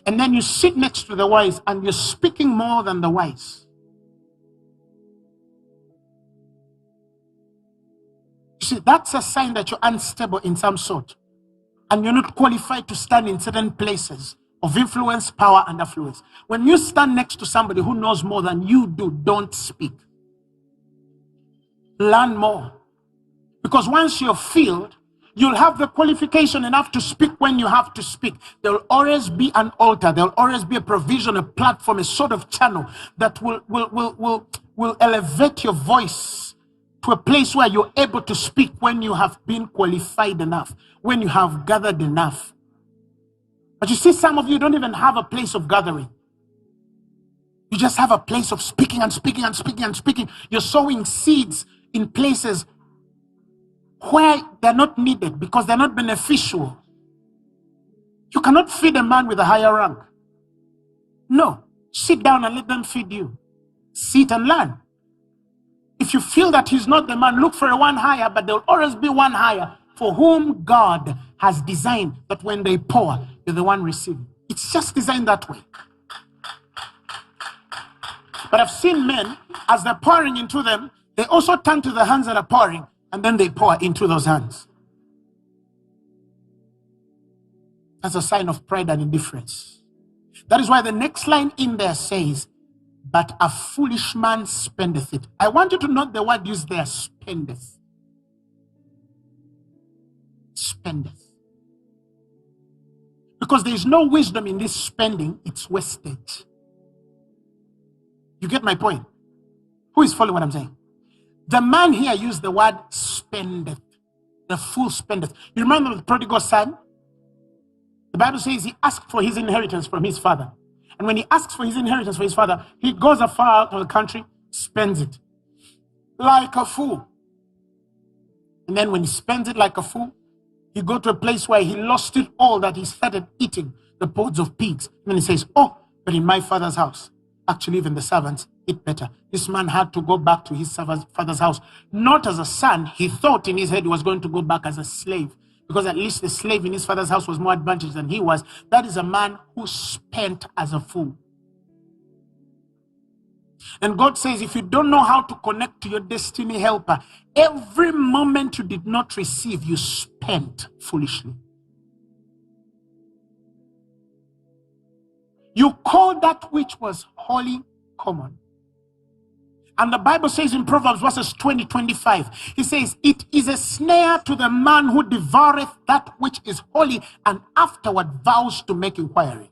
and then you sit next to the wise and you're speaking more than the wise. You see, that's a sign that you're unstable in some sort, and you're not qualified to stand in certain places of influence, power, and affluence. When you stand next to somebody who knows more than you do, don't speak. Learn more. Because once you're filled, you'll have the qualification enough to speak when you have to speak. There will always be an altar. There will always be a provision, a platform, a sort of channel that will elevate your voice to a place where you're able to speak when you have been qualified enough, when you have gathered enough. But you see, some of you don't even have a place of gathering. You just have a place of speaking and speaking and speaking and speaking. You're sowing seeds in places where they're not needed because they're not beneficial. You cannot feed a man with a higher rank. No. Sit down and let them feed you. Sit and learn. If you feel that he's not the man, look for a one higher, but there'll always be one higher for whom God has designed that when they pour, you're the one receiving. It's just designed that way. But I've seen men, as they're pouring into them, they also turn to the hands that are pouring, and then they pour into those hands. That's a sign of pride and indifference. That is why the next line in there says, but a foolish man spendeth it. I want you to note the word used there, spendeth. Spendeth. Because there is no wisdom in this spending, it's wastage. You get my point? Who is following what I'm saying? The man here used the word spendeth. The fool spendeth. You remember the prodigal son? The Bible says he asked for his inheritance from his father. And when he asks for his inheritance for his father, he goes afar out of the country, spends it like a fool. And then when he spends it like a fool, he go to a place where he lost it all, that he started eating the pods of pigs. And then he says, oh, but in my father's house, actually even the servants eat better. This man had to go back to his father's house. Not as a son. He thought in his head he was going to go back as a slave, because at least the slave in his father's house was more advantaged than he was. That is a man who spent as a fool. And God says, if you don't know how to connect to your destiny helper, every moment you did not receive, you spent foolishly. You call that which was holy common. And the Bible says in Proverbs verses 20-25, he says, it is a snare to the man who devoureth that which is holy and afterward vows to make inquiry.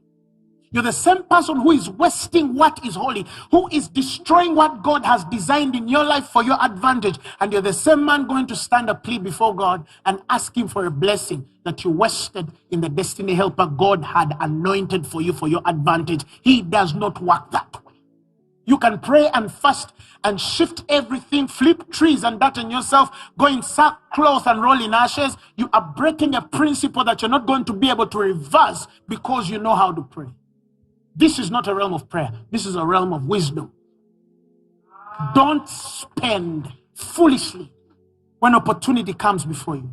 You're the same person who is wasting what is holy, who is destroying what God has designed in your life for your advantage. And you're the same man going to stand a plea before God and ask him for a blessing that you wasted in the destiny helper God had anointed for you for your advantage. He does not work that way. You can pray and fast and shift everything, flip trees and that on yourself, go in sackcloth and roll in ashes. You are breaking a principle that you're not going to be able to reverse because you know how to pray. This is not a realm of prayer. This is a realm of wisdom. Don't spend foolishly when opportunity comes before you.